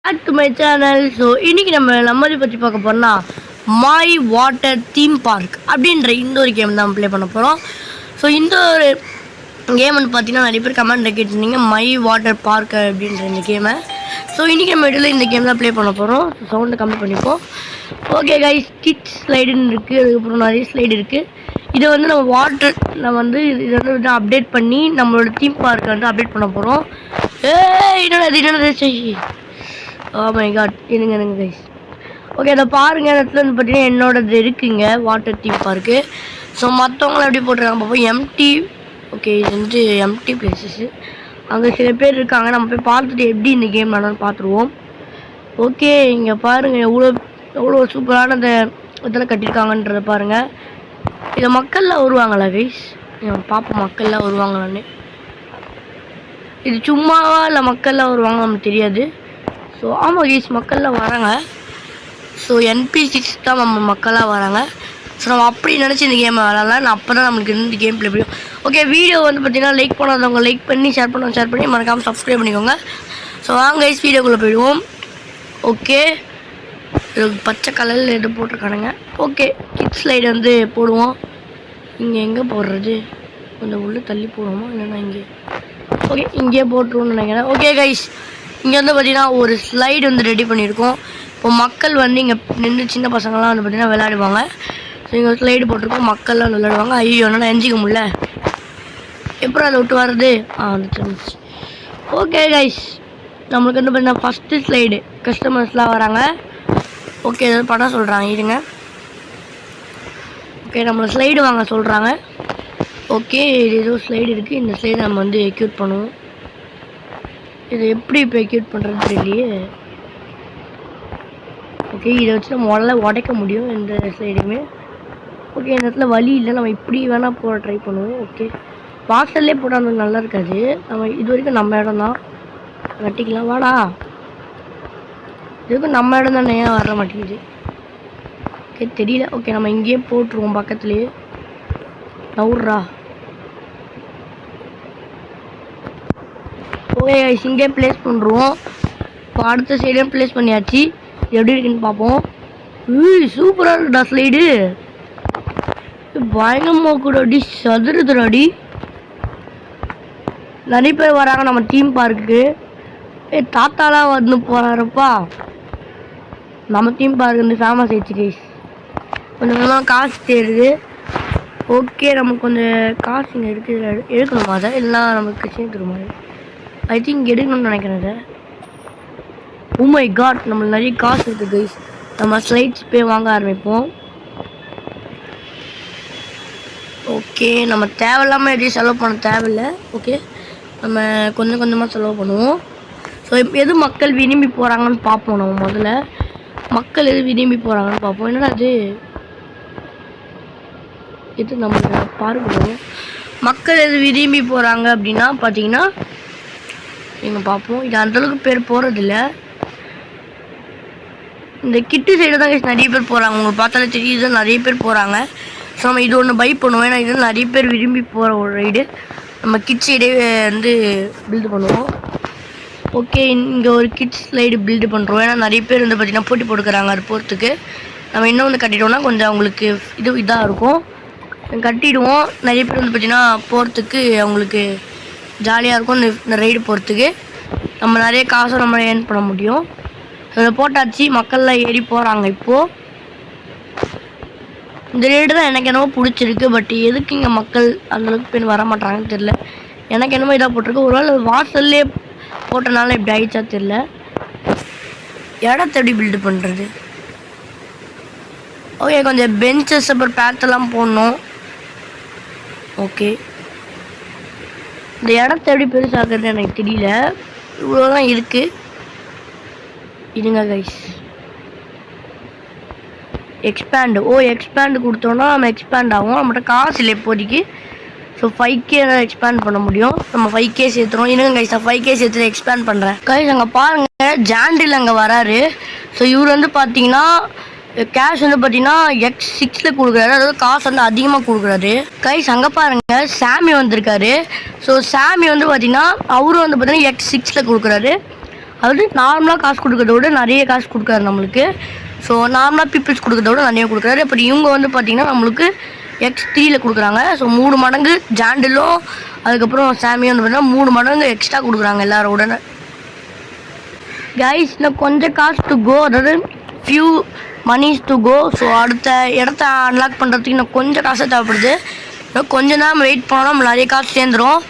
Back to my channel. So இன்றைக்கி நம்ம பற்றி பார்க்க போகிறோம்னா மை வாட்டர் தீம் பார்க் அப்படின்ற இந்த ஒரு கேம் தான் ப்ளே பண்ண போகிறோம். ஸோ இந்த ஒரு கேம் வந்து பார்த்தீங்கன்னா நிறைய பேர் கமெண்ட்டில் கேட்டிருந்தீங்க மை வாட்டர் பார்க் அப்படின்ற இந்த கேமை. ஸோ இன்றைக்கி நம்ம இடையில இந்த கேம் தான் ப்ளே பண்ண போகிறோம். சவுண்டை கம்மி பண்ணிப்போம். ஓகே கைஸ், கிட்ஸ் ஸ்லைடுன்னு இருக்குது, அதுக்கப்புறம் நிறைய ஸ்லைடு இருக்குது. இதை வந்து நம்ம வந்து இதை வந்து அப்டேட் பண்ணி நம்மளோட தீம் பார்க்கை வந்து அப்டேட் பண்ண போகிறோம். என்னது ஓ மை காட், இருங்க கைஸ். ஓகே, அதை பாருங்கள். அந்த இடத்துல வந்து பார்த்தீங்கன்னா என்னோடது இருக்குங்க வாட்டர் தீம் பார்க்கு. ஸோ மற்றவங்களாம் எப்படி போட்டிருக்காங்க பார்ப்போம். எம்டி. ஓகே, இது வந்து எம்டி பிளேசஸ்ஸு. அங்கே சில பேர் இருக்காங்க, நம்ம போய் பார்த்துட்டு எப்படி இந்த கேம் நடந்து பார்த்துருவோம். ஓகே, இங்கே பாருங்கள் எவ்வளோ சூப்பரான இந்த இதில் கட்டியிருக்காங்கன்றதை பாருங்கள். இதை மக்கள்லாம் வருவாங்களா கைஸ்? பார்ப்போம் மக்கள்லாம் வருவாங்களான்னு. இது சும்மாவா இல்லை மக்கள்லாம் வருவாங்க நமக்கு தெரியாது. ஸோ ஆமாம் கைஸ், மக்கள்லாம் வராங்க. ஸோ NPCs தான் நம்ம மக்களாக வராங்க. ஸோ நம்ம அப்படி நினச்சி இந்த கேமை விளாட்லாம். நான் அப்போ தான் நம்மளுக்கு இந்த கேம் ப்ளே பண்ணுவோம். ஓகே, வீடியோ வந்து பார்த்தீங்கன்னா லைக் பண்ணாதவங்க லைக் பண்ணி ஷேர் பண்ணி மறக்காமல் சப்ஸ்கிரைப் பண்ணிக்கோங்க. ஸோ வாங்க கைஸ், வீடியோக்குள்ளே போயிடுவோம். ஓகே, பச்சை கலரில் எது போட்டிருக்கானுங்க. ஓகே, கிட்ஸ் ஸ்லைடு வந்து போடுவோம். இங்கே எங்கே போடுறது? கொஞ்சம் உள்ளே தள்ளி போடுவோமா இல்லைன்னா இங்கே? ஓகே, இங்கேயே போட்டுருவோம்னு நினைக்கிறேன். ஓகே கைஸ், இங்கே வந்து பார்த்தீங்கன்னா ஒரு ஸ்லைடு வந்து ரெடி பண்ணியிருக்கோம். இப்போ மக்கள் வந்து இங்கே நின்று சின்ன பசங்கள்லாம் வந்து பார்த்திங்கன்னா விளையாடுவாங்க. ஸோ இங்கே ஸ்லைடு போட்டிருக்கோம், மக்கள்லாம் விளையாடுவாங்க. ஐயோ, என்னால் எஞ்சிக்க முடியல. எப்பறம் அதை விட்டு வர்றது? வந்துச்சு. ஓகே கைஸ், நம்மளுக்கு வந்து பார்த்தீங்கன்னா ஃபஸ்ட்டு ஸ்லைடு கஸ்டமர்ஸ்லாம் வராங்க. ஓகே, ஏதாவது படம் சொல்கிறாங்க, இருங்க. ஓகே, நம்மளை ஸ்லைடு வாங்க சொல்கிறாங்க. ஓகே, இது ஏதோ ஸ்லைடு இருக்குது. இந்த ஸ்லைடு நம்ம வந்து எக்யூட் பண்ணுவோம். இதை எப்படி இப்போ எக்யூட் பண்ணுறது தெரியலையே. ஓகே, இதை வச்சு நம்ம முதல்ல உடைக்க முடியும் இந்த ஸ்லைடுமே. ஓகே, இந்த இடத்துல வழி இல்லை, நம்ம இப்படி வேணால் போட ட்ரை பண்ணுவோம். ஓகே, வாசல்லே போட்டால் நல்லா இருக்காது. நம்ம இது வரைக்கும் நம்ம இடம் தான், கட்டிக்கலாம். வாடா, இதுக்கும் நம்ம இடம் தானே, ஏன் வர மாட்டேங்குது? ஓகே, தெரியல. ஓகே, நம்ம இங்கேயே போட்டுருவோம் பக்கத்துலேயே. நவுட்றா. ஓகே, இங்கே ப்ளேஸ் பண்ணுறோம். இப்போ அடுத்த சைடையும் ப்ளேஸ் பண்ணியாச்சு. எப்படி இருக்குன்னு பார்ப்போம். சூப்பராக இருக்குடா ஸ்லைடு. பயங்கரமாக கூட அடி சதுருதுராடி. நிறைய பேர் வராங்க நம்ம தீம் பார்க்குக்கு. தாத்தாலாம் வந்து போகிறாருப்பா. நம்ம தீம் பார்க் வந்து ஃபேமஸ் ஆயிடுச்சு கைஸ். கொஞ்சம் கொஞ்சமாக காசு தேருது. ஓகே, நமக்கு கொஞ்சம் காசு இங்கே இருக்குது. எடுக்கணுமா அதை? இல்லைனா நமக்கு பிரச்சனை தருமா? ஐ திங்க் எடுக்கணும்னு நினைக்கிறேன் அதை. ஓ மை காட், நம்மளுக்கு நிறைய காசு இருக்குது கைஸ். நம்ம ஸ்லைட்ஸ் போய் வாங்க ஆரம்பிப்போம். ஓகே, நம்ம தேவையில்லாமல் எதையும் செலவு பண்ண தேவையில்லை. ஓகே, நம்ம கொஞ்சம் கொஞ்சமாக செலவு பண்ணுவோம். ஸோ எது மக்கள் விரும்பி போகிறாங்கன்னு பார்ப்போம். நம்ம முதல்ல மக்கள் எது விரும்பி போகிறாங்கன்னு பார்ப்போம். என்னடா இது நம்ம பார்க்கணும். மக்கள் எது விரும்பி போகிறாங்க அப்படின்னா பார்த்தீங்கன்னா நீங்கள் பார்ப்போம். இது அந்தளவுக்கு பேர் போகிறதில்ல. இந்த கிட்டு சைடு தான் நிறைய பேர் போகிறாங்க. உங்களுக்கு பார்த்தாலே தெரியுது, நிறைய பேர் போகிறாங்க. ஸோ நம்ம இது ஒன்று பை பண்ணுவோம். ஏன்னா இது நிறைய பேர் விரும்பி போகிற ஒரு ரைடு. நம்ம கிட்ஸ் சைடே வந்து பில்டு பண்ணுவோம். ஓகே, இங்கே ஒரு கிட்ஸ் ஸ்லைடு பில்டு பண்ணுறோம். ஏன்னா நிறைய பேர் வந்து பார்த்திங்கன்னா போட்டி போட்டுக்கிறாங்க அது போகிறதுக்கு. நம்ம இன்னும் வந்து கட்டிட்டோம்னா கொஞ்சம் அவங்களுக்கு இதாக இருக்கும். கட்டிடுவோம். நிறைய பேர் வந்து பார்த்திங்கன்னா போகிறதுக்கு அவங்களுக்கு ஜாலியாக இருக்கும். இந்த ரைடு போகிறதுக்கு நம்ம நிறைய காசும் நம்ம ஏர்ன் பண்ண முடியும். இதில் போட்டாச்சு, மக்கள்லாம் ஏறி போகிறாங்க. இப்போது இந்த ரைடு தான் எனக்கு என்னமோ பிடிச்சிருக்கு. பட் எதுக்கு இங்கே மக்கள் அந்தளவுக்கு பேர் வர மாட்டாங்கன்னு தெரில. எனக்கு என்னமோ இதாக போட்டிருக்கு. ஒரு வேளை வாசல்லே போட்டனால இப்படி ஆயிடுச்சா தெரில. இடத்த எப்படி பில்டு பண்ணுறது? ஓகே, கொஞ்சம் பெஞ்சஸ் அப்புறம் பேத்தெல்லாம் போடணும். ஓகே, இந்த இடத்த எப்படி பெருசாக்குறது எனக்கு தெரியல. இவ்வளோதான் இருக்குது. இருங்க கைஸ், எக்ஸ்பேண்டு. எக்ஸ்பேண்டு கொடுத்தோன்னா நம்ம எக்ஸ்பேண்ட் ஆகும். நம்மகிட்ட காசு இல்லை இப்போதைக்கு. ஸோ 5K எக்ஸ்பேண்ட் பண்ண முடியும். நம்ம 5K சேர்த்துறோம். இருங்க கைஸ், நான் 5K சேர்த்து எக்ஸ்பேண்ட் பண்ணுறேன். கைஸ், அங்கே பாருங்கள், ஜாண்டில் அங்கே வராரு. ஸோ இவர் வந்து பார்த்தீங்கன்னா கேஷ் வந்து பார்த்தீங்கன்னா X6 கொடுக்குறாரு. அதாவது காசு வந்து அதிகமாக கொடுக்குறாரு. கைஸ், அங்கே பாருங்கள், சாமி வந்திருக்காரு. ஸோ சாமி வந்து பார்த்தீங்கன்னா அவரும் வந்து பார்த்தீங்கன்னா X6 கொடுக்குறாரு. அதாவது நார்மலாக காசு கொடுக்கறத விட நிறைய காசு கொடுக்குறாரு நம்மளுக்கு. ஸோ நார்மலாக பீப்புள்ஸ் கொடுக்கறத விட நிறைய கொடுக்குறாரு. அப்புறம் இவங்க வந்து பார்த்திங்கன்னா நம்மளுக்கு X3ல கொடுக்குறாங்க. ஸோ 3 மடங்கு ஜாண்டிலும் அதுக்கப்புறம் சாமியும் வந்து பார்த்தீங்கன்னா 3 மடங்கு எக்ஸ்ட்ரா கொடுக்குறாங்க எல்லாரோட. கைஸ் இன்னும் கொஞ்சம் காசு டு கோ, அதாவது few monies to go. So அடுத்த இடத்த அன்லாக் பண்ணுறதுக்கு இன்னும் கொஞ்சம் காசு தேவைப்படுது. இன்னும் கொஞ்ச நேரம் வெயிட் பண்ணால் நம்ம நிறைய காசு சேர்ந்துடும்.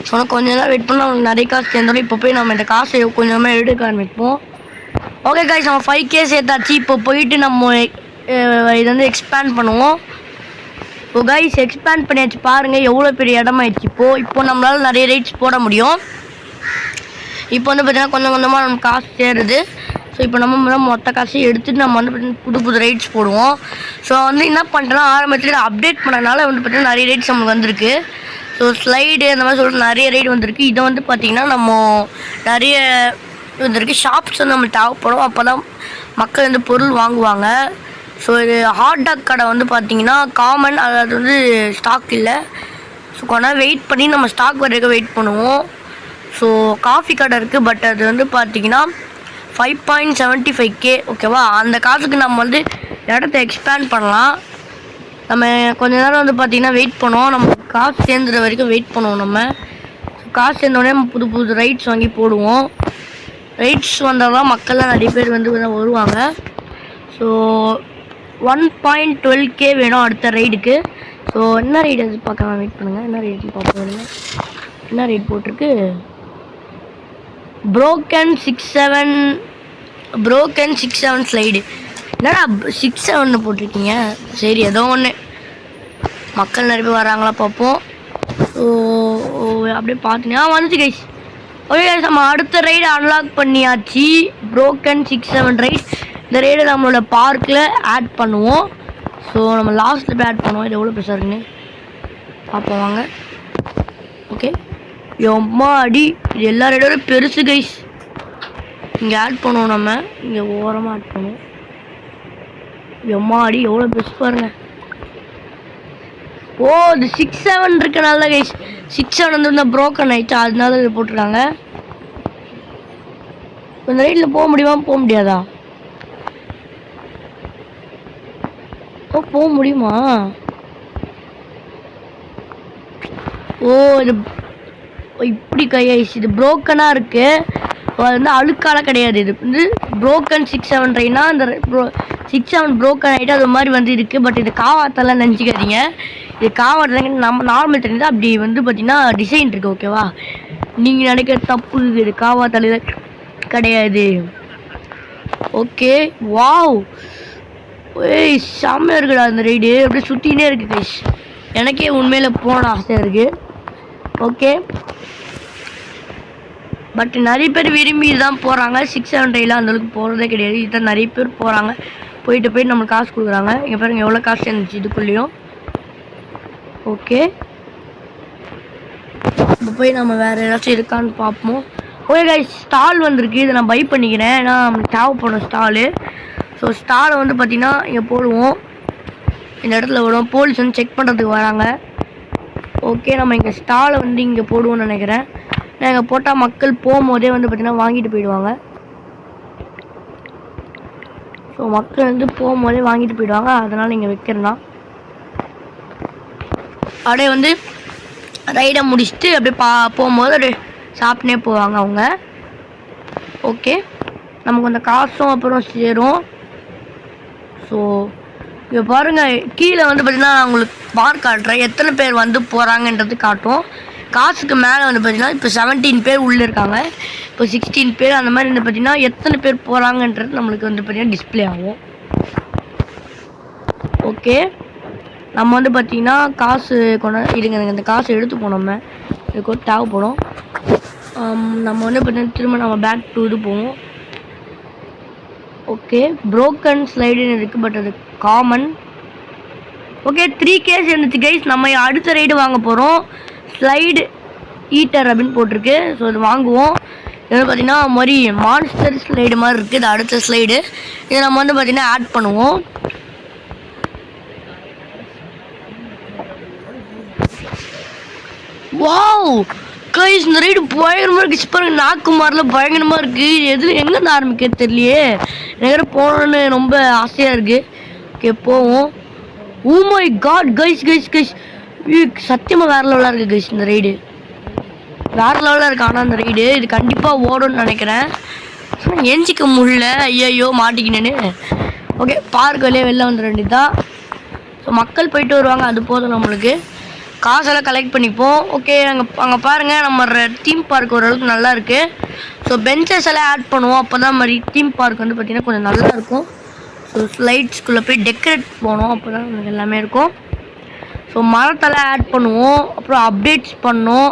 ஸோ கொஞ்ச நேரம் வெயிட் பண்ணால் நம்மளுக்கு நிறைய காசு சேர்ந்துடும். இப்போ போய் நம்ம இந்த காசை கொஞ்சமாக எடுக்க ஆரம்பிப்போம். ஓகே கைஸ், நம்ம 5K சேர்த்தாச்சு. இப்போ போயிட்டு நம்ம இதை வந்து எக்ஸ்பேண்ட் பண்ணுவோம். ஸோ கைஸ் எக்ஸ்பேண்ட் பண்ணியாச்சு. பாருங்கள் எவ்வளோ பெரிய இடமாயிடுச்சு. இப்போ நம்மளால் நிறைய ரைட்ஸ் போட முடியும். இப்போ வந்து பார்த்தீங்கன்னா கொஞ்சம் கொஞ்சமாக நம்ம காசு சேருது. ஸோ இப்போ நம்ம மொத்த காசையும் எடுத்துகிட்டு நம்ம வந்து பார்த்தீங்கன்னா புது ரைட்ஸ் போடுவோம். ஸோ வந்து என்ன பண்ணிட்டோன்னா ஆரம்பத்தில் அப்டேட் பண்ணனால வந்து பார்த்தீங்கன்னா நிறைய ரைட்ஸ் நம்மளுக்கு வந்திருக்கு. ஸோ ஸ்லைடு அந்த மாதிரி சொல்லிட்டு நிறைய ரைடு வந்திருக்கு. இதை வந்து பார்த்திங்கன்னா நம்ம நிறைய வந்திருக்கு. ஷாப்ஸ் வந்து நம்ம தேவைப்படும், அப்போ தான் மக்கள் வந்து பொருள் வாங்குவாங்க. ஸோ இது ஹாட் டாக் கடை வந்து பார்த்திங்கன்னா காமன், அதாவது வந்து ஸ்டாக் இல்லை. ஸோ கொஞ்ச நேரம் வெயிட் பண்ணி நம்ம ஸ்டாக் வரைக்கும் வெயிட் பண்ணுவோம். ஸோ காஃபி கடை இருக்குது, பட் அது வந்து பார்த்திங்கன்னா 5.75K. ஓகேவா, அந்த காசுக்கு நம்ம வந்து இடத்த எக்ஸ்பேண்ட் பண்ணலாம். நம்ம கொஞ்ச நேரம் வந்து பார்த்திங்கன்னா வெயிட் பண்ணுவோம். நம்ம காசு சேர்ந்துற வரைக்கும் வெயிட் பண்ணுவோம். நம்ம காசு சேர்ந்தோடனே நம்ம புது ரைட்ஸ் வாங்கி போடுவோம். ரைட்ஸ் வந்தால் தான் மக்கள்லாம் நிறைய பேர் வந்து வருவாங்க. ஸோ 1.12K வேணும் அடுத்த ரைடுக்கு. ஸோ என்ன ரைடு அது பார்க்கலாம், வெயிட் பண்ணுங்கள். என்ன ரைடுன்னு பார்ப்போம். என்ன ரைட் போட்டிருக்கு? broken 67 slide. என்னடா 67 போட்டிருக்கீங்க? சரி, ஏதோ ஒன்று. மக்கள் நிறைய பேர் வராங்களா பார்ப்போம். ஸோ அப்படியே பார்த்தீங்கன்னா வந்துச்சு கைஸ். ஓகே கைஸ், நம்ம அடுத்த ரைடு அன்லாக் பண்ணியாச்சு. broken 67 right. இந்த ரைடு நம்மளோட பார்க்கில் ஆட் பண்ணுவோம். ஸோ நம்ம லாஸ்ட்டில் போய் ஆட் பண்ணுவோம். இது எவ்வளோ பெருசாக இருக்குன்னு பார்ப்போம் வாங்க. ஓகே, எம்மா அடி, இது எல்லா ரைடோட பெருசு கைஸ். இங்கே ஆட் பண்ணுவோம். நம்ம இங்கே ஓரமாக ஆட் பண்ணுவோம். எம்மா அடி, எவ்வளோ பெருசு பாருங்க. ஓ, இது 67 இருக்கனால கைஸ். 67 வந்து இந்த ப்ரோக்கன் ஆயிடுச்சு, அதனால இது போட்டிருக்காங்க. இந்த ரைட்டில் போக முடியுமா, போக முடியாதா? போக முடியுமா? ஓ, இது இப்படி கையாயிடுச்சு. இது ப்ரோக்கனாக இருக்குது. அது வந்து அழுக்கால கிடையாது. இது வந்து broken 67 ரைனா, அந்த 67 ப்ரோக்கன் ஆகிட்டு அது மாதிரி வந்து இருக்குது. பட் இது காவாத்தெல்லாம் நினச்சிக்காதீங்க. இது காவாத்தில் நம்ம நார்மல் தண்ணி தான். அப்படி வந்து பார்த்திங்கன்னா டிசைன் இருக்குது. ஓகேவா, நீங்கள் நினைக்கிற தப்பு. இது காவாத்தலையில் கிடையாது. ஓகே, வாவ், ஏய் செம்மையாக இருக்குடா இந்த ரைடு. அப்படியே சுற்றினே இருக்குது கைஸ். எனக்கே உண்மையில் போன ஆசையாக இருக்குது. ஓகே, பட் நிறைய பேர் விரும்பி தான் போகிறாங்க. 67 ரைடில் அந்தளவுக்கு போகிறதே கிடையாது. இதுதான் நிறைய பேர் போகிறாங்க. போயிட்டு நம்மளுக்கு காசு கொடுக்குறாங்க. இங்கே பாருங்கள் எவ்வளோ காசு இருந்துச்சு இதுக்குள்ளேயும். ஓகே, இப்போ போய் நம்ம வேறு ஏதாச்சும் இருக்கான்னு பார்ப்போம். ஓகே கைஸ், ஸ்டால் வந்திருக்கு. இதை நான் பை பண்ணிக்கிறேன், ஏன்னா நம்மளுக்கு தேவைப்படும் ஸ்டாலு. ஸோ ஸ்டாலை வந்து பார்த்திங்கன்னா இங்கே போடுவோம். இந்த இடத்துல விடுவோம். போலீஸ் வந்து செக் பண்ணுறதுக்கு வராங்க. ஓகே, நம்ம இங்கே ஸ்டாலை வந்து இங்கே போடுவோம்னு நினைக்கிறேன். நாங்கள் போட்டால் மக்கள் போகும்போதே வந்து பார்த்திங்கன்னா வாங்கிட்டு போயிடுவாங்க. ஸோ மக்கள் வந்து போகும்போதே வாங்கிட்டு போயிடுவாங்க. அதனால் இங்கே வைக்கிறேன்னா அப்படியே வந்து ரைடை முடிச்சுட்டு அப்படியே போகும்போது அப்படியே சாப்பிட்னே போவாங்க அவங்க. ஓகே, நமக்கு அந்த காசும் அப்புறம் சேரும். ஸோ இப்போ பாருங்கள், கீழே வந்து பார்த்திங்கன்னா நான் உங்களுக்கு பார் காட்டுறேன். எத்தனை பேர் வந்து போகிறாங்கன்றது காட்டும். காசுக்கு மேலே வந்து பார்த்திங்கன்னா இப்போ 17 பேர் உள்ளே இருக்காங்க. இப்போ 16 பேர் அந்த மாதிரி வந்து பார்த்திங்கன்னா எத்தனை பேர் போகிறாங்கன்றது நம்மளுக்கு வந்து பார்த்திங்கன்னா டிஸ்பிளே ஆகும். ஓகே, நம்ம வந்து பார்த்திங்கன்னா காசு இருங்க, இந்த காசை எடுத்துப்போம். நம்ம இதுக்கு ஒரு தேவைப்படும். நம்ம வந்து பார்த்திங்கன்னா திரும்ப நம்ம பேக் டு இது போவோம். ஓகே, ப்ரோக்கன் ஸ்லைடுன்னு இருக்குது, பட் அது காமன். ஓகே, 3K இருந்துச்சு கைஸ். நம்ம அடுத்த ரைடு வாங்க போகிறோம். ஸ்லைடு ஈட்டர் அப்படின்னு போட்டிருக்கு. ஸோ இது வாங்குவோம். இது வந்து பார்த்திங்கன்னா மாதிரி மான்ஸ்டர் ஸ்லைடு மாதிரி இருக்குது. இது அடுத்த ஸ்லைடு. இதை நம்ம வந்து பார்த்திங்கன்னா ஆட் பண்ணுவோம். வாவ், கைஸ் இந்த ரைடு பயங்கரமாக இருக்குது. பாருங்க நாக்கு மாரில் பயங்கரமாக இருக்குது. எது எங்கேருந்து ஆரம்பிக்க தெரியலையே. எனக்கு போகணுன்னு ரொம்ப ஆசையாக இருக்குது. ஓகே போவோம். Oh my god guys guys guys சத்தியமாக வேறு லெவலாக இருக்குது கைஸ். இந்த ரைடு வேறு லெவலாக இருக்குது. ஆனால் அந்த ரைடு இது கண்டிப்பாக ஓடும்னு நினைக்கிறேன். எஞ்சிக்க முடியல. ஐயோ மாட்டிக்கினேன்னு. ஓகே பார்க் வழியே வெளில வந்துட வேண்டியதுதான். ஸோ மக்கள் போயிட்டு வருவாங்க, அது போதும் நம்மளுக்கு. காசெல்லாம் கலெக்ட் பண்ணிப்போம். ஓகே அங்கே பாருங்கள் நம்ம தீம் பார்க் ஓரளவுக்கு நல்லா இருக்குது. ஸோ பெஞ்சஸ் எல்லாம் ஆட் பண்ணுவோம். அப்போ தான் மாதிரி தீம் பார்க் வந்து பார்த்திங்கன்னா கொஞ்சம் நல்லா இருக்கும். ஸோ ஸ்லைட்ஸ்குள்ளே போய் டெக்கரேட் போனோம், அப்போ தான் நமக்கு எல்லாமே இருக்கும். ஸோ மரத்தெல்லாம் ஆட் பண்ணுவோம். அப்புறம் அப்டேட்ஸ் பண்ணோம்.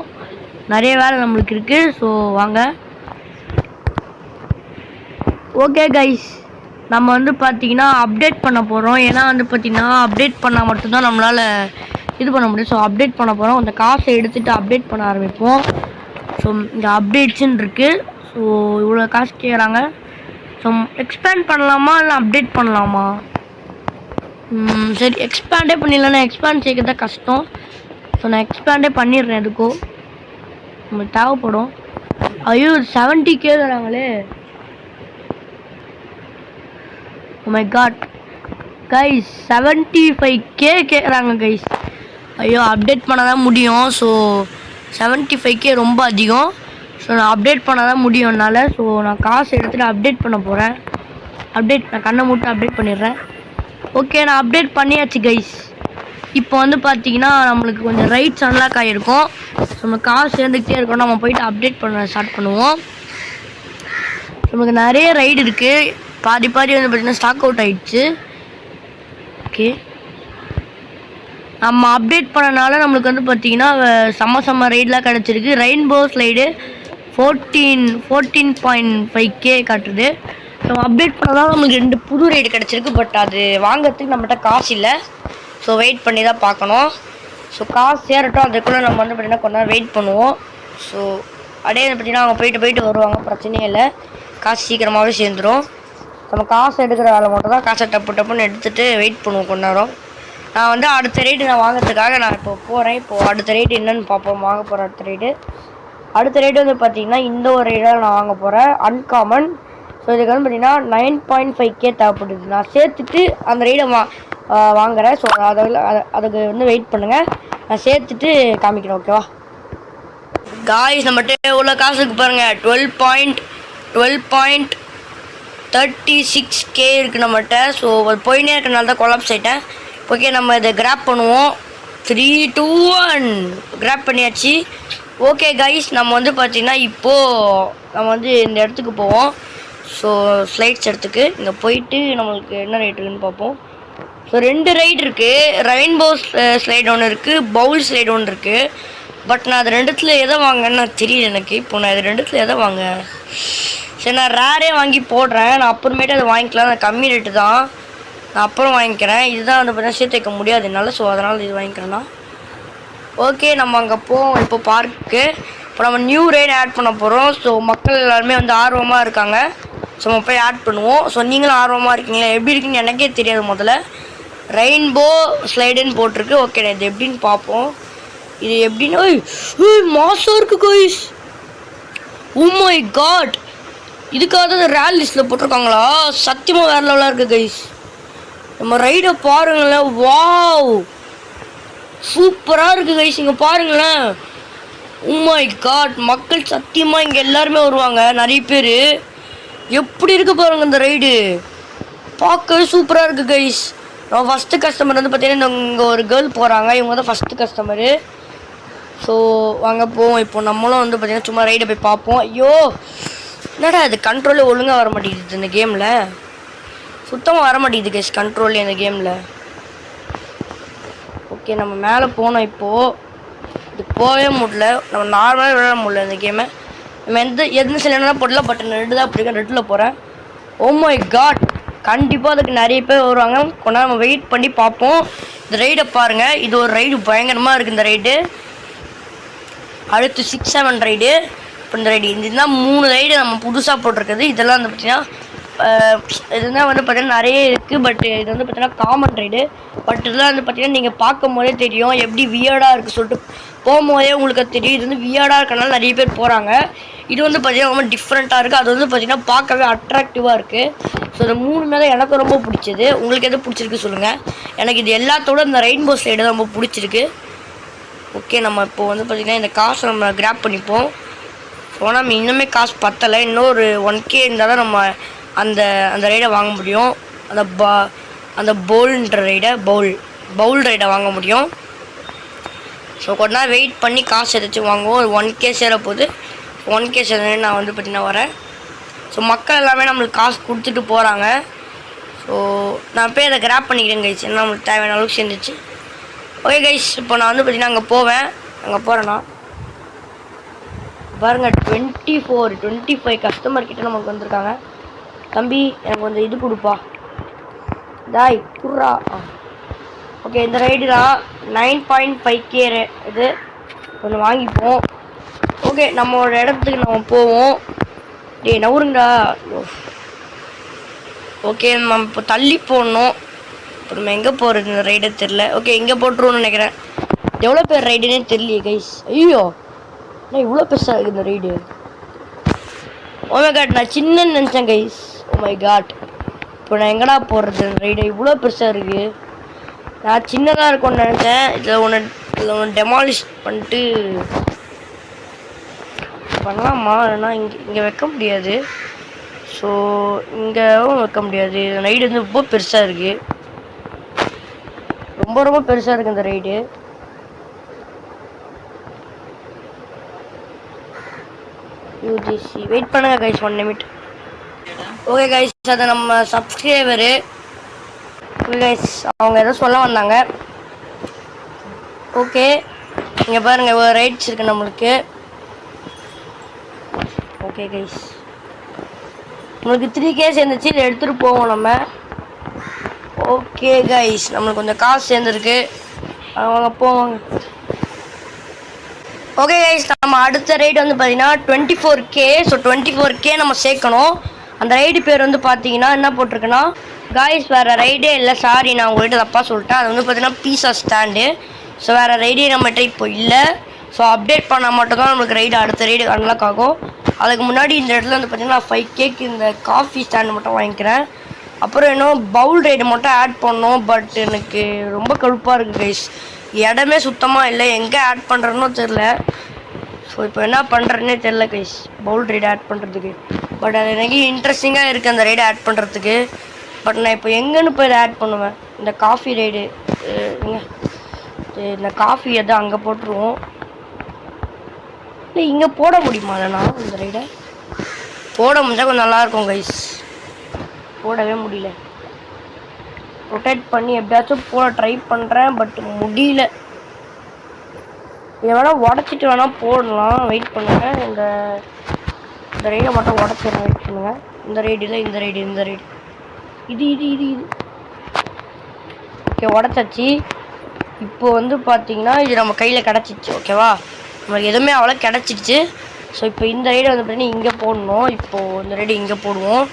நிறைய வேலை நம்மளுக்கு இருக்குது. ஸோ வாங்க. ஓகே கைஸ் நம்ம வந்து பார்த்திங்கன்னா அப்டேட் பண்ண போகிறோம். ஏன்னா வந்து பார்த்திங்கன்னா அப்டேட் பண்ணால் மட்டும்தான் நம்மளால் இது பண்ண முடியும். ஸோ அப்டேட் பண்ண போகிறோம். அந்த காசை எடுத்துகிட்டு அப்டேட் பண்ண ஆரம்பிப்போம். ஸோ இங்கே அப்டேட்ஸுன்னு இருக்குது. ஸோ இவ்வளோ காசு கேட்குறாங்க. ஸோ எக்ஸ்பேண்ட் பண்ணலாமா இல்லை அப்டேட் பண்ணலாமா? சரி எக்ஸ்பேண்டே பண்ணிடலாம். எக்ஸ்பேண்ட் செய்கிறது தான் கஷ்டம். ஸோ நான் எக்ஸ்பேண்டே பண்ணிடுறேன். எதுக்கும் நம்மளுக்கு தேவைப்படும். ஐயோ 70K தராங்களே. Oh my god guys 75K கேட்குறாங்க கைஸ். ஐயோ அப்டேட் பண்ண தான் முடியும். ஸோ 75K ரொம்ப அதிகம். ஸோ நான் அப்டேட் பண்ண தான் முடியும் என்னால். ஸோ நான் காசு எடுத்துகிட்டு அப்டேட் பண்ண போகிறேன். நான் கண்ணை மூட்டு அப்டேட் பண்ணிடுறேன். ஓகே நான் அப்டேட் பண்ணியாச்சு கைஸ். இப்போ வந்து பார்த்திங்கன்னா நம்மளுக்கு கொஞ்சம் ரைட்ஸ் அன்லாக் ஆகிருக்கும். நம்ம காசு சேர்ந்துக்கிட்டே இருக்கோம். நம்ம போயிட்டு அப்டேட் பண்ண ஸ்டார்ட் பண்ணுவோம். நமக்கு நிறைய ரைடு இருக்குது. பாதி வந்து பார்த்திங்கன்னா ஸ்டாக் அவுட் ஆகிடுச்சு. ஓகே நம்ம அப்டேட் பண்ணனால நம்மளுக்கு வந்து பார்த்திங்கன்னா செம்ம ரைடெலாம் கிடச்சிருக்கு. ரெயின்போ ஸ்லைடு 14.5K காட்டுது. நம்ம அப்டேட் பண்ணதால் நம்மளுக்கு 2 புது ரைடு கிடச்சிருக்கு. பட் அது வாங்கிறதுக்கு நம்மகிட்ட காசு இல்லை. ஸோ வெயிட் பண்ணி தான் பார்க்கணும். ஸோ காசு சேரட்டும். அதுக்குள்ளே நம்ம வந்து பார்த்திங்கன்னா கொஞ்ச நேரம் வெயிட் பண்ணுவோம். ஸோ அப்படியே பார்த்திங்கன்னா அவங்க போயிட்டு வருவாங்க. பிரச்சனையே இல்லை. காசு சீக்கிரமாகவே சேர்ந்துடும். நம்ம காசு எடுக்கிற வேலை மட்டும் தான். காசை டப்புன்னு எடுத்துகிட்டு வெயிட் பண்ணுவோம் கொஞ்ச நேரம். நான் வந்து அடுத்த ரைடு நான் வாங்கிறதுக்காக நான் இப்போ போகிறேன். இப்போது அடுத்த ரைடு என்னென்னு பார்ப்போம். வாங்க போகிறேன் அடுத்த ரைடு வந்து பார்த்திங்கன்னா இந்த ஒரு ரைடாக நான் வாங்க போகிறேன். அன்காமன். ஸோ இதுக்கு வந்து பார்த்திங்கன்னா 9.5K தேவைப்படுது. நான் சேர்த்துட்டு அந்த ரைடை வாங்குகிறேன். ஸோ அதுக்கு வந்து வெயிட் பண்ணுங்கள். நான் சேர்த்துட்டு காமிக்கிறேன். ஓகேவா காய்ஸ் நம்மகிட்ட உள்ள காசுக்கு பாருங்கள் 12.36K இருக்குது நம்மகிட்ட. ஸோ அது போயினே இருக்கிறனால தான் கொலாப்ஸ் ஆகிட்டேன். ஓகே நம்ம இதை கிராப் பண்ணுவோம். 3 2 1 கிராப் பண்ணியாச்சு. ஓகே கைஸ் நம்ம வந்து பார்த்திங்கன்னா இப்போது நம்ம வந்து இந்த இடத்துக்கு போவோம். ஸோ ஸ்லைட்ஸ் இடத்துக்கு இங்கே போயிட்டு நம்மளுக்கு என்ன ரைட் இருக்குதுன்னு பார்ப்போம். ஸோ 2 ரைடு இருக்குது. ரெயின்போ ஸ்லைடு ஒன்று இருக்குது, பவுல் ஸ்லைடு ஒன்று இருக்குது. பட் நான் அது ரெண்டுத்தில் எதை வாங்கன்னு தெரியல எனக்கு. இப்போ நான் இது ரெண்டுத்தில் எதை வாங்க? சரி நான் ரேரே வாங்கி போடுறேன். நான் அப்புறமேட்டு அதை வாங்கிக்கலாம். நான் கம்மி ரேட்டு தான். நான் அப்புறம் வாங்கிக்கிறேன். இதுதான் வந்து பார்த்தீங்கன்னா சேர்த்து வைக்க முடியாது என்னால். ஸோ அதனால் இது வாங்கிக்கிறேன்னா ஓகே நம்ம அங்கே போவோம். இப்போ பார்க்கு இப்போ நம்ம நியூ ரைடு ஆட் பண்ண போகிறோம். ஸோ மக்கள் எல்லாருமே வந்து ஆர்வமாக இருக்காங்க. ஸோ நம்ம போய் ஆட் பண்ணுவோம். ஸோ நீங்களும் ஆர்வமாக இருக்கீங்களா? எப்படி இருக்குன்னு எனக்கே தெரியாது. முதல்ல ரெயின்போ ஸ்லைடுன்னு போட்டிருக்கு. ஓகே நான் இது எப்படின்னு பார்ப்போம். இது எப்படின்னா மாசம் இருக்குது கைஸ். ஓ மை காட் இதுக்காக தான் ரேல் லிஸ்ட்டில் போட்டிருக்காங்களா? சத்தியமாக வேறு லெவலாக இருக்குது கைஸ். நம்ம ரைடை பாருங்களேன். வாவ் சூப்பராக இருக்குது கைஸ். இங்கே பாருங்களேன். ஓ மை காட் மக்கள் சத்தியமாக இங்கே எல்லாருமே வருவாங்க. நிறைய பேர். எப்படி இருக்குது பாருங்கள் இந்த ரைடு. பார்க்கவே சூப்பராக இருக்குது கைஸ். நம்ம ஃபஸ்ட்டு கஸ்டமர் வந்து பார்த்தீங்கன்னா இங்கே ஒரு கேர்ள் போகிறாங்க. இவங்க தான் ஃபஸ்ட்டு கஸ்டமரு. ஸோ வாங்க போவோம். இப்போ நம்மளும் வந்து பார்த்திங்கன்னா சும்மா ரைடை போய் பார்ப்போம். ஐயோ என்னடா இது கண்ட்ரோலே ஒழுங்காக வர மாட்டேங்குது இந்த கேமில். சுத்தமாக வர மாட்டேங்குது கைஸ் கண்ட்ரோலே இந்த கேமில். ஓகே நம்ம மேலே போனோம். இப்போது இது போகவே முடியல. நம்ம நார்மலாக விளையாட முடியல இந்த கேமை. நம்ம எந்த சில போடல. பட் ரெட்டு தான் பிடிக்கும். ரெட்டில் போகிறேன். ஓ மை காட் கண்டிப்பாக அதுக்கு நிறைய பேர் வருவாங்க. கொஞ்ச நம்ம வெயிட் பண்ணி பார்ப்போம். இந்த ரைடை பாருங்கள். இது ஒரு ரைடு பயங்கரமாக இருக்குது இந்த ரைடு. அடுத்து 6 7 ரைடு. இப்போ இந்த ரைடு இதுதான் 3 ரைடு நம்ம புதுசாக போட்டிருக்குது. இதெல்லாம் வந்து பார்த்திங்கன்னா இதுதான் வந்து பார்த்தீங்கன்னா நிறைய இருக்குது. பட் இது வந்து பார்த்தீங்கன்னா காமன் ரைடு. பட் இதெல்லாம் வந்து பார்த்தீங்கன்னா நீங்கள் பார்க்கும் போதே தெரியும் எப்படி வியர்டாக இருக்குது சொல்லிட்டு. போகும்போதே உங்களுக்கு தெரியும் இது வந்து வியர்டாக இருக்கனால நிறைய பேர் போகிறாங்க. இது வந்து பார்த்தீங்கன்னா ரொம்ப டிஃப்ரெண்ட்டாக இருக்குது. அது வந்து பார்த்தீங்கன்னா பார்க்கவே அட்ராக்டிவாக இருக்குது. ஸோ இந்த 3 தான் எனக்கு ரொம்ப பிடிச்சது. உங்களுக்கு எது பிடிச்சிருக்கு சொல்லுங்கள். எனக்கு இது எல்லாத்தோட இந்த ரெயின்போ ஸ்லைடு தான் ரொம்ப பிடிச்சிருக்கு. ஓகே, நம்ம இப்போ வந்து பார்த்திங்கன்னா இந்த காசை நம்ம கிராப் பண்ணிப்போம். ஸோ நம்ம இன்னுமே காசு பத்தலை. இன்னொரு 1K இருந்தால் தான் நம்ம அந்த அந்த ரைடை வாங்க முடியும். அந்த பவுல்ன்ற ரைடை பவுல் ரைடை வாங்க முடியும். ஸோ கொஞ்ச நேரம் வெயிட் பண்ணி காசு எதாச்சும் வாங்குவோம். ஒரு 1K சேர போகுது. 1K சேர நான் வந்து பார்த்திங்கன்னா வரேன். ஸோ மக்கள் எல்லாமே நம்மளுக்கு காசு கொடுத்துட்டு போகிறாங்க. ஸோ நான் போய் அதை கிராப் பண்ணிக்கிறேன் கைஸ். ஏன்னா நம்மளுக்கு தேவையான அளவுக்கு சேர்ந்துச்சு. ஓகே கைஸ், இப்போ நான் வந்து பார்த்திங்கன்னா அங்கே போவேன். அங்கே போகிறேன்னா பாருங்கள் 25 கஸ்டமர் கிட்ட நமக்கு வந்திருக்காங்க. தம்பி எனக்கு கொஞ்சம் இது கொடுப்பா, தாய் குர்ரா. ஓகே, இந்த ரைடு தான் 9.5K இது கொஞ்சம் வாங்கிப்போம். ஓகே, நம்மளோட இடத்துக்கு நம்ம போவோம். டேய் நவுருங்கடா. ஓகே, நம்ம இப்போ தள்ளி போடணும். இப்போ நம்ம எங்கே போகிறது இந்த ரைடை தெரில. ஓகே, இங்கே போட்டுருவோம்னு நினைக்கிறேன். எவ்வளோ பேர் ரைடுன்னே தெரியலையே கைஸ். ஐயோ, நான் இவ்வளோ பெருசாக இருக்குது இந்த ரைடு. ஓ மை காட், நான் சின்னன்னு நினச்சேன் கைஸ். ஓ மை காட், இப்போ நான் எங்கடா போடுறது இந்த ரைடு? இவ்வளோ பெருசாக இருக்குது. நான் சின்னதாக இருக்கும்னு நினச்சேன். இதில் ஒன்று டெமாலிஷ் பண்ணிட்டு பண்ணலாமா? இல்லைன்னா இங்கே வைக்க முடியாது. ஸோ இங்கேவும் வைக்க முடியாது. இந்த ரைடு வந்து ரொம்ப பெருசாக இருக்குது. ரொம்ப பெருசாக இருக்குது இந்த ரைடு. யூஜிசி வெயிட் பண்ணுங்க கைஸ், 1 நிமிட். ஓகே கைஸ், அதை நம்ம சப்ஸ்கிரைபரு கைஸ் அவங்க ஏதோ சொல்ல வந்தாங்க. ஓகே, இங்கே பாருங்கள் இவ்வளோ ரைட்ஸ் இருக்குது நம்மளுக்கு. ஓகே கைஸ், நம்மளுக்கு 3K சேர்ந்துச்சு. இதை எடுத்துகிட்டு போவோம் நம்ம. ஓகே கைஸ், நம்மளுக்கு கொஞ்சம் காசு சேர்ந்துருக்கு. அவங்க போவாங்க. ஓகே கைஸ், நம்ம அடுத்த ரைடு வந்து பார்த்தீங்கன்னா 24K. ஸோ 24K நம்ம சேர்க்கணும். அந்த ரைடு பேர் வந்து பார்த்தீங்கன்னா என்ன போட்டிருக்குன்னா காய்ஸ் வேறு ரைடே இல்லை, சாரி நான் உங்கள்கிட்ட தப்பாக சொல்லிட்டேன். அது வந்து பார்த்தீங்கன்னா பீஸா ஸ்டாண்டு. ஸோ வேறு ரைடே நம்மகிட்ட இப்போ இல்லை. ஸோ அப்டேட் பண்ணால் மட்டும் தான் நம்மளுக்கு ரைடு அடுத்த ரைடு அன்லாக் ஆகும். அதுக்கு முன்னாடி இந்த இடத்துல வந்து பார்த்தீங்கன்னா 5Kக்கு இந்த காஃபி ஸ்டாண்டு மட்டும் வாங்கிக்கிறேன். அப்புறம் இன்னும் பவுல் ரைடு மட்டும் ஆட் பண்ணோம். பட் எனக்கு ரொம்ப கடுப்பாக இருக்குது கைஸ். இடமே சுத்தமாக இல்லை, எங்கே ஆட் பண்ணுறேன்னு தெரில. ஸோ இப்போ என்ன பண்ணுறேன்னே தெரில கைஸ் பவுல் ரைடு ஆட் பண்ணுறதுக்கு. பட் அது எனக்கு இன்ட்ரெஸ்டிங்காக இருக்குது அந்த ரைடு ஆட் பண்ணுறதுக்கு. பட் நான் இப்போ எங்கேன்னு போய் இதை ஆட் பண்ணுவேன்? இந்த காஃபி ரைடு இந்த காஃபி எதை அங்கே போட்டுருவோம். இல்லை இங்கே போட முடியுமா? இல்லைண்ணா இந்த ரைடை போட முடிஞ்சால் கொஞ்சம் நல்லாயிருக்கும் கைஸ். போடவே முடியல. ரொட்டேட் பண்ணி எப்படியாச்சும் போட ட்ரை பண்ணுறேன். பட் முடியல. இதை வேணால் உடச்சிட்டு வேணால் போடலாம். வெயிட் பண்ணுங்கள். இந்த ரைடை மட்டும் உடச்சிடலாம். வெயிட் பண்ணுங்கள். இந்த ரைடு இல்லை, இந்த ரைடு இது ஓகே, உடச்சாச்சு. இப்போ வந்து பார்த்தீங்கன்னா இது நம்ம கையில் கிடச்சிச்சு. ஓகேவா, நம்மளுக்கு எதுவுமே அவ்வளோ கிடச்சிடுச்சு. ஸோ இப்போ இந்த ரைடை வந்து பார்த்தீங்கன்னா இங்கே போடணும். இப்போது இந்த ரைடு இங்கே போடுவோம்.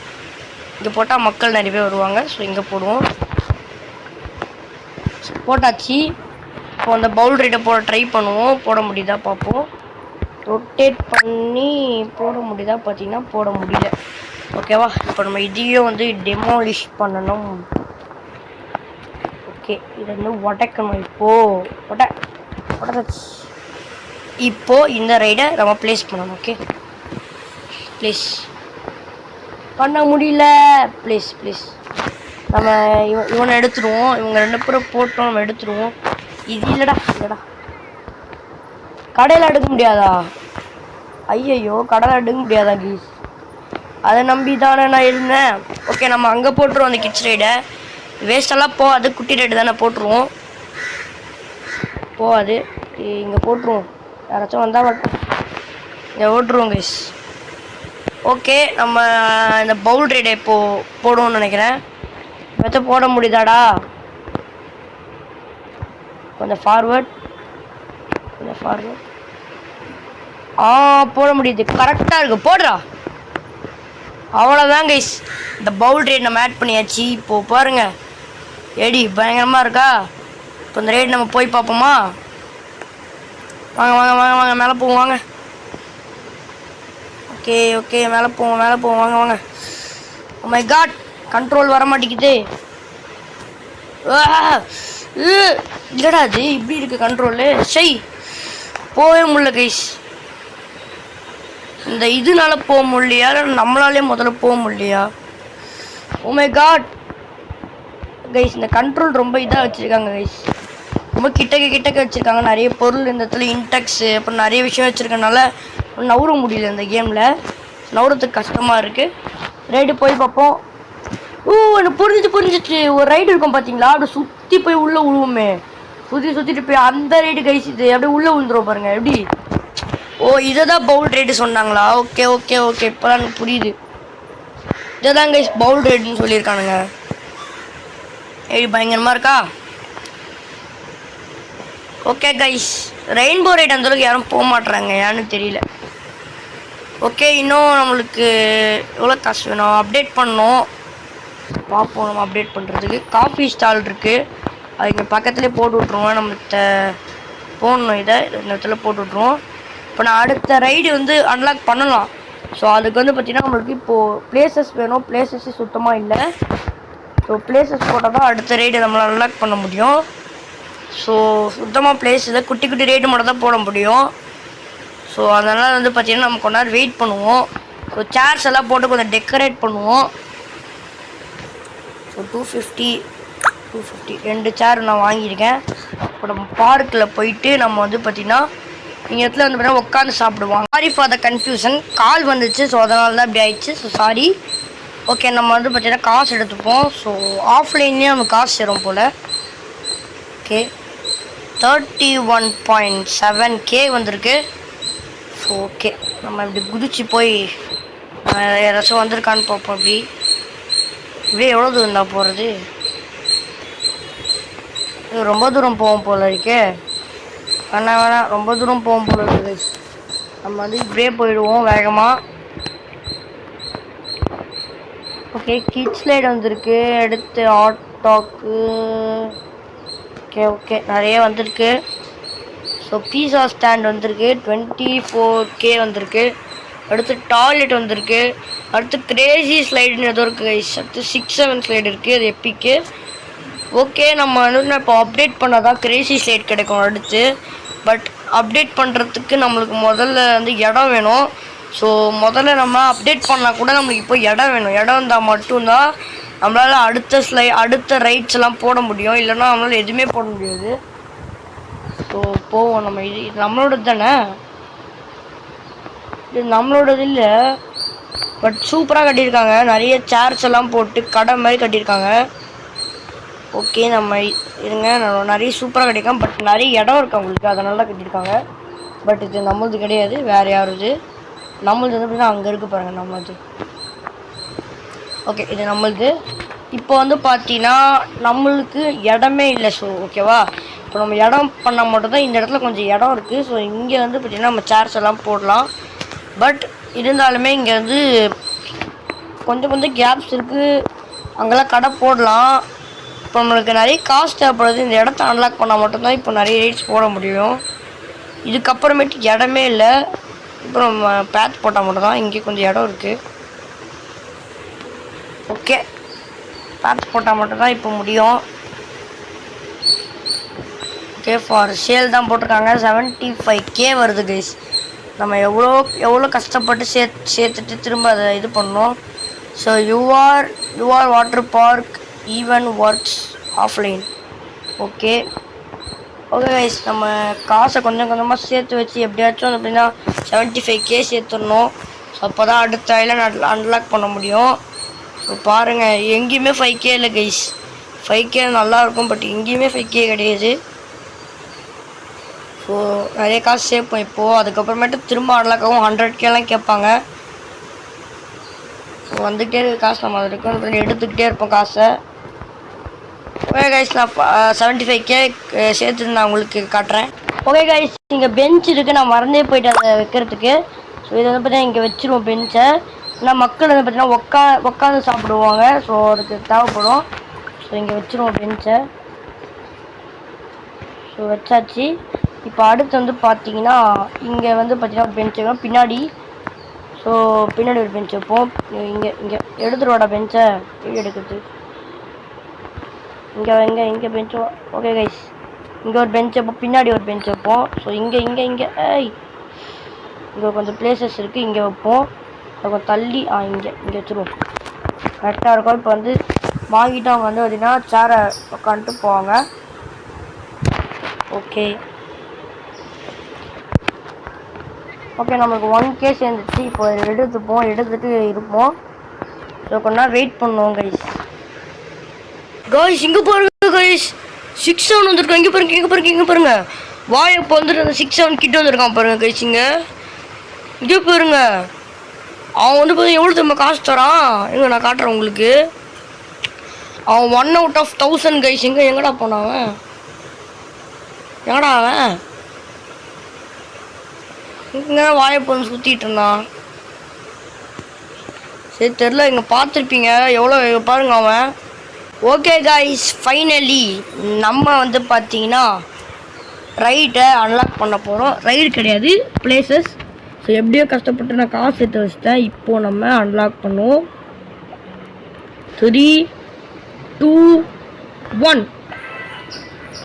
இங்கே போட்டால் மக்கள் நிறைய பேர் வருவாங்க. ஸோ இங்கே போடுவோம். போட்டாச்சு. இப்போ அந்த பவுல் ரைடை போட ட்ரை பண்ணுவோம். போட முடியுதா பார்ப்போம். ரொட்டேட் பண்ணி போட முடியுதா பார்த்தீங்கன்னா போட முடியல. ஓகேவா, இப்போ நம்ம இதையும் வந்து டெமாலிஷ் பண்ணணும். ஓகே, இதை வந்து உடைக்கணும். இப்போது உடச்சி இப்போது இந்த ரைடை நம்ம ப்ளேஸ் பண்ணணும். ஓகே, ப்ளேஸ் பண்ண முடியல. ப்ளீஸ் நம்ம இவனை எடுத்துருவோம். இவங்க 2 பேரும் போட்டோம், நம்ம எடுத்துருவோம். இது இல்லைடா கடையில் எடுக்க முடியாதா? ஐயையோ, கடையில் எடுக்க முடியாதா கீஸ்? அதை நம்பி தானே நான் இருந்தேன். ஓகே, நம்ம அங்கே போட்டுருவோம் அந்த கிட்ஸ் ரைடை. வேஸ்டெல்லாம் போகாது, குட்டி ரைடு தானே போட்டுருவோம். போகாது, இங்கே போட்டுருவோம். யாராச்சும் வந்தால் இங்கே ஓட்டுருவோம் கைஸ். ஓகே, நம்ம இந்த பவுல் ரைடை இப்போது போடுவோம்னு நினைக்கிறேன். வச்சு போட முடியுதாடா? கொஞ்சம் ஃபார்வர்ட். போட முடியுது. கரெக்டாக இருக்குது. போடுறா. அவ்வளோதான் கைஸ், இந்த பவுல் ரேட் நம்ம ஆட் பண்ணியாச்சு. இப்போது பாருங்கள் ஏடி பயங்கரமாக இருக்கா. இப்போ இந்த ரேட் நம்ம போய் பார்ப்போமா? வாங்க வாங்க வாங்க வாங்க மேலே போவோம் வாங்க. ஓகே ஓகே மேலே போவோம் வாங்க வாங்க. ஓ மை காட், கண்ட்ரோல் வர மாட்டேங்குது. இல்லடா அது இப்படி இருக்குது கண்ட்ரோலு. சை போகவே முடியல கைஸ். இந்த இதனால போக முடியலையா இல்லை நம்மளாலே முதல்ல போக முடியலையா? ஓ மை காட் கைஸ், இந்த கண்ட்ரோல் ரொம்ப இதாக வச்சுருக்காங்க கைஸ். ரொம்ப கிட்டக்க வச்சுருக்காங்க. நிறைய பொருள் இந்த இடத்துல இன்டெக்ஸு அப்புறம் நிறைய விஷயம் வச்சுருக்கனால நவுற முடியல இந்த கேமில். நவுறதுக்கு கஷ்டமாக இருக்குது. ரைடு போய் பார்ப்போம். எனக்கு புரிஞ்சிச்சு. ஒரு ரைடு இருக்கும் பார்த்தீங்களா, அப்படி சுற்றி போய் உள்ளே விழுவோமே, சுற்றிட்டு போய் அந்த ரைடு கைஸ். இது அப்படியே உள்ளே விழுந்துரும் பாருங்கள் எப்படி. இதை தான் பவுல் ரைடு சொன்னாங்களா? ஓகே இப்போ தான் எனக்கு புரியுது. இதை தான் கைஸ் பவுல் ரைடுன்னு சொல்லியிருக்கானுங்க. பயங்கரமாக இருக்கா. ஓகே கைஸ், ரெயின்போ ரைட் அந்தளவுக்கு யாரும் போக மாட்டுறாங்க, ஏன்னு தெரியல. ஓகே, இன்னும் நம்மளுக்கு எவ்வளோ காசு வேணும் அப்டேட் பண்ணோம். பார்ப்போம் நம்ம அப்டேட் பண்ணுறதுக்கு. காஃபி ஸ்டால் இருக்குது, அது இங்கே பக்கத்துலேயே போட்டு விட்ருவோம். நம்மகிட்ட போடணும், இதை இந்த இடத்துல போட்டு விட்ருவோம். இப்போ நான் அடுத்த ரைடு வந்து அன்லாக் பண்ணலாம். ஸோ அதுக்கு வந்து பார்த்திங்கன்னா நம்மளுக்கு இப்போது பிளேசஸ் வேணும். பிளேசஸ் சுத்தமாக இல்லை. ஸோ பிளேசஸ் போட்டால் தான் அடுத்த ரைடு நம்மளால் அன்லாக் பண்ண முடியும். ஸோ சுத்தமாக பிளேஸ் இல்லை, குட்டி ரைடு மட்டும் தான் போட முடியும். ஸோ அதனால் வந்து பார்த்திங்கன்னா நம்ம கொஞ்ச நேரம் வெயிட் பண்ணுவோம். ஸோ சேர்ஸ் எல்லாம் போட்டு கொஞ்சம் டெக்கரேட் பண்ணுவோம். ஸோ 250 2 சேர் நான் வாங்கியிருக்கேன். இப்போ நம்ம பார்க்கில் போயிட்டு நம்ம வந்து பார்த்திங்கன்னா இந்த இடத்துல வந்து பார்த்தீங்கன்னா உட்காந்து சாப்பிடுவோம். சாரி ஃபார் த கன்ஃபியூஷன், கால் வந்துச்சு. ஸோ அதனால தான் இப்படி ஆயிடுச்சு. So sorry. ஓகே, நம்ம வந்து பார்த்திங்கன்னா காசு எடுத்துப்போம். ஸோ ஆஃப்லைன்லேயும் நம்ம காசு சேரும் போல். ஓகே, 31.7K வந்திருக்கு. ஸோ ஓகே, நம்ம இப்படி குதிச்சு போய் ஏதாச்சும் வந்திருக்கான்னு பார்ப்போம். இப்படியே எவ்வளோ தூரம் தான் போகிறது? ரொம்ப தூரம் போவோம் போல் இருக்கே. வேணாம் ரொம்ப தூரம் போவோம் போல் இருக்குது. நம்ம வந்து இப்படியே போயிடுவோம் வேகமாக. ஓகே, கிட்ஸ் லைட் வந்திருக்கு. அடுத்து ஹாட் டாக்கு. ஓகே நிறைய வந்திருக்கு. ஸோ பீஸா ஸ்டாண்ட் வந்திருக்கு. 24K வந்திருக்கு. அடுத்து டாய்லெட் வந்திருக்கு. அடுத்து கிரேசி ஸ்லைடுன்னு ஏதோ இருக்குது. அடுத்து 6-7 ஸ்லைடு இருக்குது, அது எப்பிக்கு. ஓகே, நம்ம வந்து இப்போ அப்டேட் பண்ணால் தான் கிரேசி ஸ்லைட் கிடைக்கும் அடுத்து. பட் அப்டேட் பண்ணுறதுக்கு நம்மளுக்கு முதல்ல வந்து இடம் வேணும். ஸோ முதல்ல நம்ம அப்டேட் பண்ணால் கூட நம்மளுக்கு இப்போ இடம் வேணும். இடம் இருந்தால் மட்டும்தான் நம்மளால் அடுத்த ரைட்ஸ் எல்லாம் போட முடியும். இல்லைன்னா நம்மளால் எதுவுமே போட முடியாது. ஸோ போவோம். நம்ம இது நம்மளோடது தானே, இது நம்மளோடது இல்லை. பட் சூப்பராக கட்டியிருக்காங்க. நிறைய சேர்ஸ் எல்லாம் போட்டு கடை மாதிரி கட்டியிருக்காங்க. ஓகே, நம்ம இருங்க, நிறைய சூப்பராக கட்டியிருக்காங்க. பட் நிறைய இடம் இருக்கு அவங்களுக்கு, அதனால தான் கட்டியிருக்காங்க. பட் இது நம்மளது கிடையாது, வேறு யாருது. நம்மளது வந்து அப்படின்னா அங்கே இருக்குது பாருங்கள் நம்மளது. ஓகே, இது நம்மளது. இப்போ வந்து பார்த்தீங்கன்னா நம்மளுக்கு இடமே இல்லை. ஸோ ஓகேவா, இப்போ நம்ம இடம் பண்ணால் மட்டும்தான் இந்த இடத்துல கொஞ்சம் இடம் இருக்குது. ஸோ இங்கே வந்து பார்த்திங்கன்னா நம்ம சேர்ஸ் எல்லாம் போடலாம். பட் இருந்தாலுமே இங்கே வந்து கொஞ்சம் கேப்ஸ் இருக்குது, அங்கெல்லாம் கடை போடலாம். இப்போ நம்மளுக்கு நிறைய காசு தேவைப்படுது. இந்த இடத்த அன்லாக் பண்ணால் மட்டும்தான் இப்போ நிறைய ரைட்ஸ் போட முடியும். இதுக்கப்புறமேட்டு இடமே இல்லை. இப்போ நம்ம பேத் போட்டால் மட்டும்தான். இங்கே கொஞ்சம் இடம் இருக்குது. ஓகே, பேத் போட்டால் மட்டும்தான் இப்போ முடியும். ஓகே, ஃபார் சேல் தான் போட்டிருக்காங்க. 75K வருது கைஸ். நம்ம எவ்வளோ கஷ்டப்பட்டு சேர்த்துட்டு திரும்ப அதை இது பண்ணோம். So your water park even works offline. Okay guys, நம்ம காசை கொஞ்சம் கொஞ்சமாக சேர்த்து வச்சு எப்படியாச்சும் அப்படின்னா 75K சேர்த்துடணும். ஸோ அப்போ தான் அடுத்த ஐலாண்ட் அன்லாக் பண்ண முடியும். ஸோ பாருங்கள், எங்கேயுமே 5K இல்லை கைஸ். 5K நல்லாயிருக்கும், பட் எங்கேயுமே 5K கிடையாது. ஸோ நிறைய காசு சேர்ப்போம் இப்போது. அதுக்கப்புறமேட்டு திரும்ப அன்லாக்காகவும் 100Kலாம் கேட்பாங்க. ஸோ வந்துகிட்டே இருக்க காசு நம்ம அது இருக்கும், எடுத்துக்கிட்டே இருப்போம் காசை. ஓகே கைஸ், நான் 75K சேர்த்து நான் உங்களுக்கு காட்டுறேன். ஓகே கைஸ், இங்கே பெஞ்ச் இருக்குது, நான் மறந்தே போயிட்டு அதை வைக்கிறதுக்கு. ஸோ இதை வந்து பார்த்தீங்கன்னா இங்கே வச்சுருவோம் பெஞ்சை. ஏன்னா மக்கள் வந்து பார்த்தீங்கன்னா உட்காந்து சாப்பிடுவாங்க. ஸோ அதுக்கு தேவைப்படும். ஸோ இங்கே வச்சுருவோம் பெஞ்சை. ஸோ வச்சாச்சு. இப்போ அடுத்து வந்து பார்த்தீங்கன்னா இங்கே வந்து பார்த்தீங்கன்னா பெஞ்ச் வைக்கணும் பின்னாடி. ஸோ பின்னாடி ஒரு பெஞ்ச் வைப்போம். இங்கே இங்கே எடுத்துருவாடா பெஞ்சை எடுக்கிறது. இங்கே பெஞ்சு. ஓகே கைஸ், இங்கே ஒரு பெஞ்ச் வைப்போம், பின்னாடி ஒரு பெஞ்ச் வைப்போம். ஸோ இங்கே இங்கே கொஞ்சம் பிளேசஸ் இருக்குது, இங்கே வைப்போம். கொஞ்சம் தள்ளி இங்கே வச்சுருவோம், கரெக்டாக இருக்கும். இப்போ வந்து வாங்கிட்டு அவங்க வந்து பார்த்தீங்கன்னா சேரை உட்காந்துட்டு போவாங்க. ஓகே நம்மளுக்கு 1K சேர்ந்துச்சு. இப்போ எடுத்துட்டு இருப்போம். ஸோ கொஞ்ச நேரம் வெயிட் பண்ணுவோம் கைஸ். இங்கே பாருங்க கைஸ், 6-7 வந்துருக்கோம். இங்கே பாருங்க வாய். இப்போ வந்துட்டு அந்த 6-7 கிட்ட வந்துருக்கான் பாருங்க கைஸ். இங்கே பாருங்க, அவன் வந்து பார்த்தீங்கன்னா எவ்வளோ திரும்ப காசு தரான். எங்கே நான் காட்டுறேன் உங்களுக்கு. அவன் 1/1000 கைஸ். எங்கடா போனான் அவன்? இங்கே வாயை போன்னு சுற்றிட்டு இருந்தான். சரி தெரில, இங்கே பார்த்துருப்பீங்க எவ்வளோ பாருங்க அவன். ஓகே கைஸ், ஃபைனலி நம்ம வந்து பார்த்தீங்கன்னா ரைடை அன்லாக் பண்ண போகிறோம். ரைடு கிடையாது, பிளேசஸ். ஸோ எப்படியோ கஷ்டப்பட்டு நான் காசு எடுத்து வச்சிட்டேன். இப்போது நம்ம அன்லாக் பண்ணுவோம். 3, 2, 1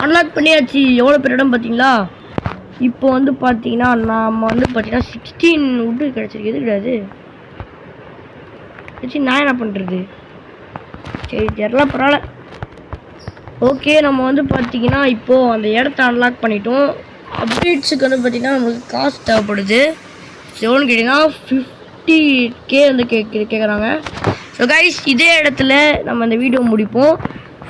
அன்லாக் பண்ணியாச்சு. எவ்வளோ பெரிய இடம் பார்த்தீங்களா? இப்போ வந்து பார்த்தீங்கன்னா நம்ம வந்து பார்த்தீங்கன்னா 16 வுட்டு கிடச்சிருக்கு. எது கிடையாது நான் என்ன பண்ணுறது? சரி தெரியல, பரவாயில்ல. ஓகே நம்ம வந்து பார்த்தீங்கன்னா இப்போது அந்த இடத்த அன்லாக் பண்ணிட்டோம். அப்டேட்ஸுக்கு வந்து பார்த்திங்கன்னா நம்மளுக்கு காசு தேவைப்படுது. எவ்வளோன்னு கேட்டிங்கன்னா 50K வந்து கேட்குறாங்க. ஸோ கைஸ், இதே இடத்துல நம்ம இந்த வீடியோ முடிப்போம்.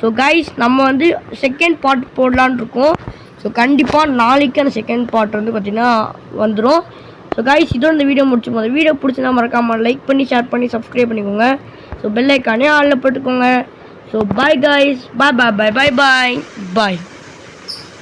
ஸோ கைஸ், நம்ம வந்து செகண்ட் பார்ட் போடலான்னு இருக்கோம். ஸோ கண்டிப்பாக நாளைக்கு அந்த செகண்ட் பார்ட் வந்து பார்த்திங்கன்னா வந்துடும். ஸோ கைஸ், இதோட இந்த வீடியோ முடிச்சுப்போம். அந்த வீடியோ பிடிச்சினா மறக்காமல் லைக் பண்ணி, ஷேர் பண்ணி, சப்ஸ்கிரைப் பண்ணிக்கோங்க. ஸோ பெல் ஐக்கானே ஆளில் போட்டுக்கோங்க. ஸோ பாய் கைஸ், பாய்.